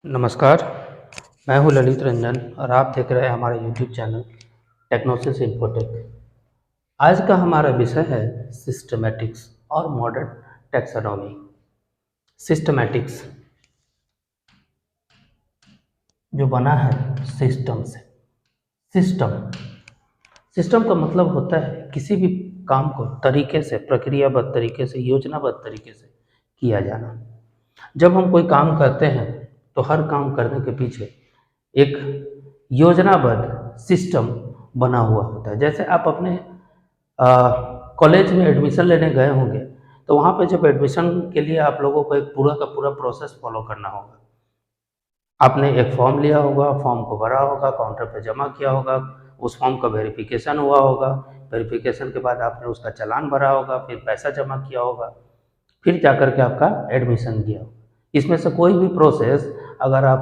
नमस्कार, मैं हूं ललित रंजन और आप देख रहे हैं हमारा यूट्यूब चैनल टेक्नोसिस इन्फोटेक। आज का हमारा विषय है सिस्टमैटिक्स और मॉडर्न टैक्सोनॉमी। सिस्टमैटिक्स जो बना है सिस्टम से। सिस्टम सिस्टम का मतलब होता है किसी भी काम को तरीके से, प्रक्रियाबद्ध तरीके से, योजनाबद्ध तरीके से किया जाना। जब हम कोई काम करते हैं तो हर काम करने के पीछे एक योजनाबद्ध सिस्टम बना हुआ होता है। जैसे आप अपने कॉलेज में एडमिशन लेने गए होंगे तो वहाँ पे जब एडमिशन के लिए आप लोगों को एक पूरा का पूरा प्रोसेस फॉलो करना होगा। आपने एक फॉर्म लिया होगा, फॉर्म को भरा होगा, काउंटर पे जमा किया होगा, उस फॉर्म का वेरिफिकेशन हुआ होगा, वेरिफिकेशन के बाद आपने उसका चालान भरा होगा, फिर पैसा जमा किया होगा, फिर जाकर के आपका एडमिशन किया होगा। इसमें से कोई भी प्रोसेस अगर आप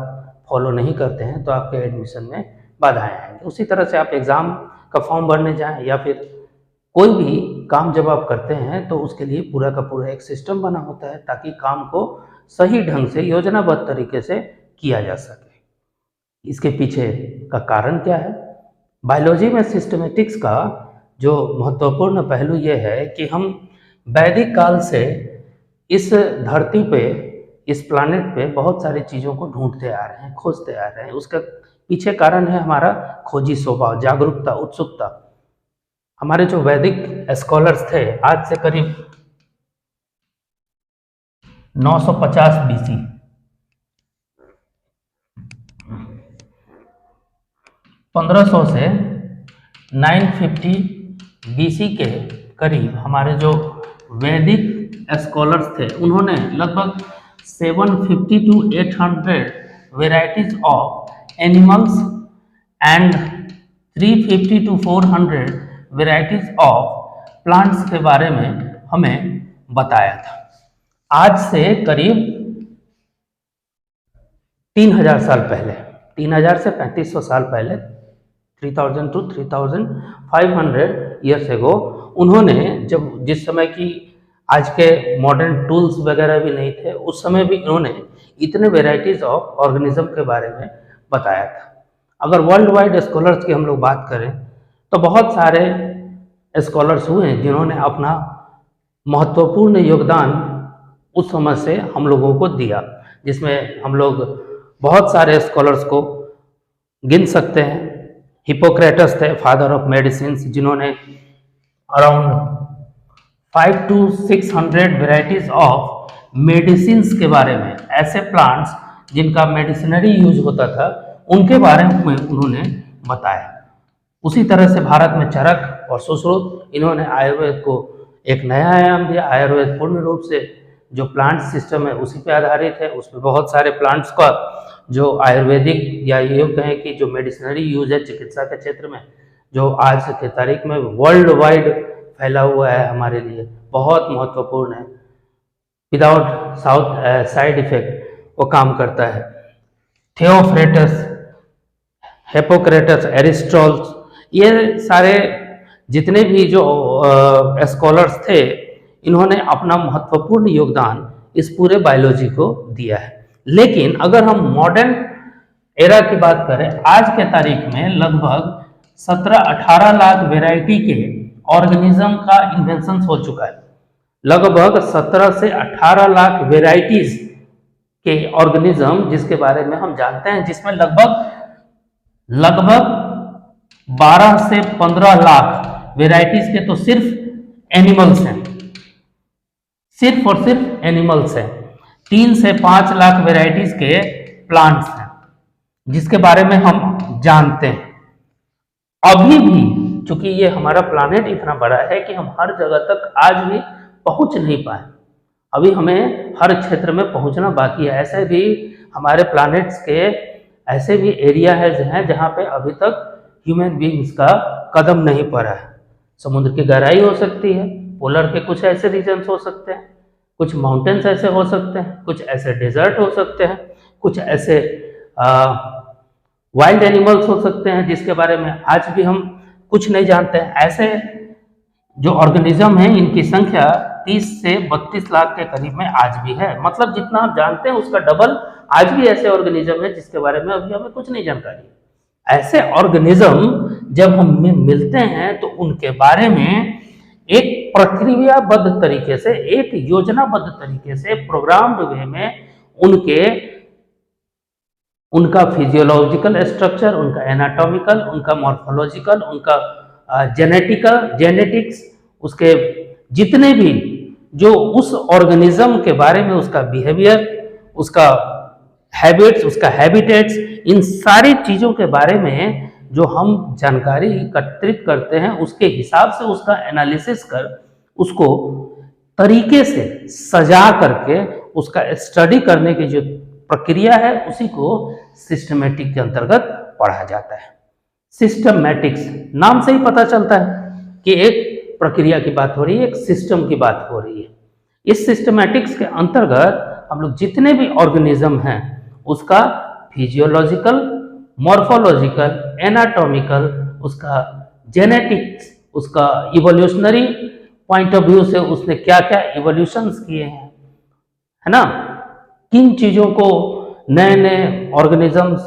फॉलो नहीं करते हैं तो आपके एडमिशन में बाधाएं आएंगी। उसी तरह से आप एग्ज़ाम का फॉर्म भरने जाएं या फिर कोई भी काम जब आप करते हैं तो उसके लिए पूरा का पूरा एक सिस्टम बना होता है ताकि काम को सही ढंग से योजनाबद्ध तरीके से किया जा सके। इसके पीछे का कारण क्या है? बायोलॉजी में सिस्टमेटिक्स का जो महत्वपूर्ण पहलू ये है कि हम वैदिक काल से इस धरती पे, इस प्लानेट पे बहुत सारी चीज़ों को ढूंढते आ रहे हैं, खोजते आ रहे हैं। उसका पीछे कारण है हमारा खोजी स्वभाव, जागरूकता, उत्सुकता। हमारे जो वैदिक स्कॉलर्स थे आज से करीब 950 बीसी, 1500 से 950 बीसी के करीब हमारे जो वैदिक स्कॉलर्स थे उन्होंने लगभग 750 to 800 varieties of animals and 350 to 400 varieties of plants के बारे में हमें बताया था। आज से करीब 3000 साल पहले, 3000 से 3500 साल पहले, 3000 to 3500 ईयर्स एगो, उन्होंने जिस समय की आज के मॉडर्न टूल्स वगैरह भी नहीं थे, उस समय भी इन्होंने इतने वेराइटीज ऑफ ऑर्गेनिज्म के बारे में बताया था। अगर वर्ल्ड वाइड स्कॉलर्स की हम लोग बात करें तो बहुत सारे स्कॉलर्स हुए हैं जिन्होंने अपना महत्वपूर्ण योगदान उस समय से हम लोगों को दिया, जिसमें हम लोग बहुत सारे स्कॉलर्स को गिन सकते हैं। हिपोक्रेटस थे, फादर ऑफ मेडिसिन, जिन्होंने around 500 to 600 varieties of medicines के बारे में, ऐसे प्लांट्स जिनका मेडिसिनरी यूज होता था, उनके बारे में उन्होंने बताया। उसी तरह से भारत में चरक और सुश्रुत, इन्होंने आयुर्वेद को एक नया आयाम दिया। आयुर्वेद पूर्ण रूप से जो प्लांट सिस्टम है उसी पे आधारित है। उसमें बहुत सारे प्लांट्स का जो आयुर्वेदिक या ये कहें कि जो मेडिसिनरी यूज है चिकित्सा के क्षेत्र में, जो आज की तारीख में वर्ल्ड वाइड फैला हुआ है, हमारे लिए बहुत महत्वपूर्ण है। विदाउट साइड इफेक्ट वो काम करता है। थियोफ्रेटस, हिपोक्रेटस, एरिस्टॉटल, ये सारे जितने भी जो स्कॉलर्स थे, इन्होंने अपना महत्वपूर्ण योगदान इस पूरे बायोलॉजी को दिया है। लेकिन अगर हम मॉडर्न एरा की बात करें, आज के तारीख में लगभग 17-18 लाख वेराइटी के ऑर्गेनिज्म का इन्वेंशन हो चुका है। लगभग 17 से 18 लाख वेराइटीज के ऑर्गेनिज्म जिसके बारे में हम जानते हैं, जिसमें लगभग 12 से 15 लाख वेराइटीज के तो सिर्फ एनिमल्स हैं, सिर्फ और सिर्फ एनिमल्स हैं। 3 से 5 लाख वेराइटीज के प्लांट्स हैं जिसके बारे में हम जानते हैं। अभी भी चूंकि ये हमारा प्लानेट इतना बड़ा है कि हम हर जगह तक आज भी पहुंच नहीं पाए, अभी हमें हर क्षेत्र में पहुंचना बाकी है। ऐसे भी हमारे प्लानेट्स के ऐसे भी एरिया है जहां पे अभी तक ह्यूमन बीइंग्स का कदम नहीं पड़ा है। समुद्र की गहराई हो सकती है, पोलर के कुछ ऐसे रीजन्स हो सकते हैं, कुछ माउंटेन्स ऐसे हो सकते हैं, कुछ ऐसे डेजर्ट हो सकते हैं, कुछ ऐसे वाइल्ड एनिमल्स हो सकते हैं जिसके बारे में आज भी हम कुछ नहीं जानते हैं। ऐसे जो ऑर्गेनिज्म हैं, इनकी संख्या 30 से 32 लाख के करीब में आज भी है। मतलब जितना आप जानते हैं उसका डबल आज भी ऐसे ऑर्गेनिज्म है जिसके बारे में अभी हमें कुछ नहीं जानकारी। ऐसे ऑर्गेनिज्म जब हमें मिलते हैं तो उनके बारे में एक प्रक्रियाबद्ध तरीके से, एक योजनाबद्ध तरीके से, प्रोग्राम्ड वे में उनका फिजियोलॉजिकल स्ट्रक्चर, उनका एनाटॉमिकल, उनका मॉर्फोलॉजिकल, उनका जेनेटिक्स, उसके जितने भी जो उस ऑर्गेनिज्म के बारे में, उसका बिहेवियर, उसका हैबिट्स, उसका हैबिटेट्स, इन सारी चीज़ों के बारे में जो हम जानकारी एकत्रित करते हैं उसके हिसाब से उसका एनालिसिस कर उसको तरीके से सजा करके उसका स्टडी करने की जो प्रक्रिया है उसी को सिस्टमेटिक के अंतर्गत पढ़ा जाता है। सिस्टमैटिक्स नाम से ही पता चलता है कि एक प्रक्रिया की बात हो रही है, एक सिस्टम की बात हो रही है। इस सिस्टमैटिक्स के अंतर्गत हम लोग जितने भी ऑर्गेनिज्म हैं उसका फिजियोलॉजिकल, मॉर्फोलॉजिकल, एनाटॉमिकल, उसका जेनेटिक्स, उसका इवोल्यूशनरी पॉइंट ऑफ व्यू से उसने क्या क्या इवोल्यूशंस किए हैं, है ना, किन चीज़ों को नए नए ऑर्गेनिजम्स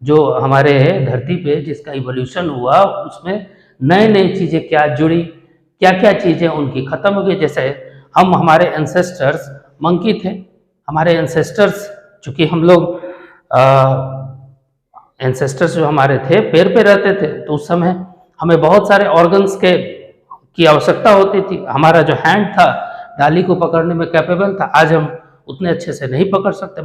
जो हमारे धरती पे जिसका इवोल्यूशन हुआ उसमें नए नई चीज़ें क्या जुड़ी, क्या क्या चीज़ें उनकी ख़त्म हो गई। जैसे हमारे एंसेस्टर्स मंकी थे, हमारे एंसेस्टर्स चूँकि हम लोग एंसेस्टर्स जो हमारे थे पेड़ पे रहते थे तो उस समय हमें बहुत सारे ऑर्गन्स की आवश्यकता होती थी। हमारा जो हैंड था डाली को पकड़ने में कैपेबल था, आज हम उतने अच्छे से नहीं पकड़ सकते।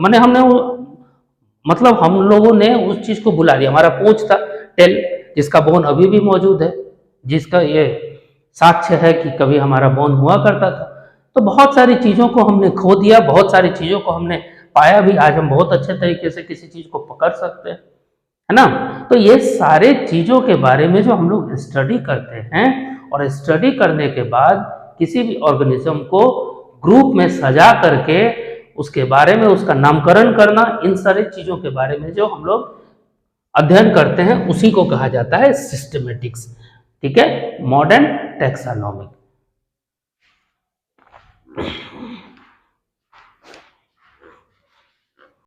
मतलब हम लोगों ने उस चीज़ को बुला लिया। हमारा पूंछ था, टेल, जिसका बोन अभी भी मौजूद है, जिसका ये साक्ष्य है कि कभी हमारा बोन हुआ करता था। तो बहुत सारी चीज़ों को हमने खो दिया, बहुत सारी चीज़ों को हमने पाया भी। आज हम बहुत अच्छे तरीके से किसी चीज़ को पकड़ सकते हैं, है ना। तो ये सारे चीज़ों के बारे में जो हम लोग स्टडी करते हैं और स्टडी करने के बाद किसी भी ऑर्गेनिज्म को ग्रुप में सजा करके उसके बारे में उसका नामकरण करना, इन सारी चीज़ों के बारे में जो हम लोग अध्ययन करते हैं उसी को कहा जाता है सिस्टमेटिक्स। ठीक है, मॉडर्न टैक्सोनॉमी।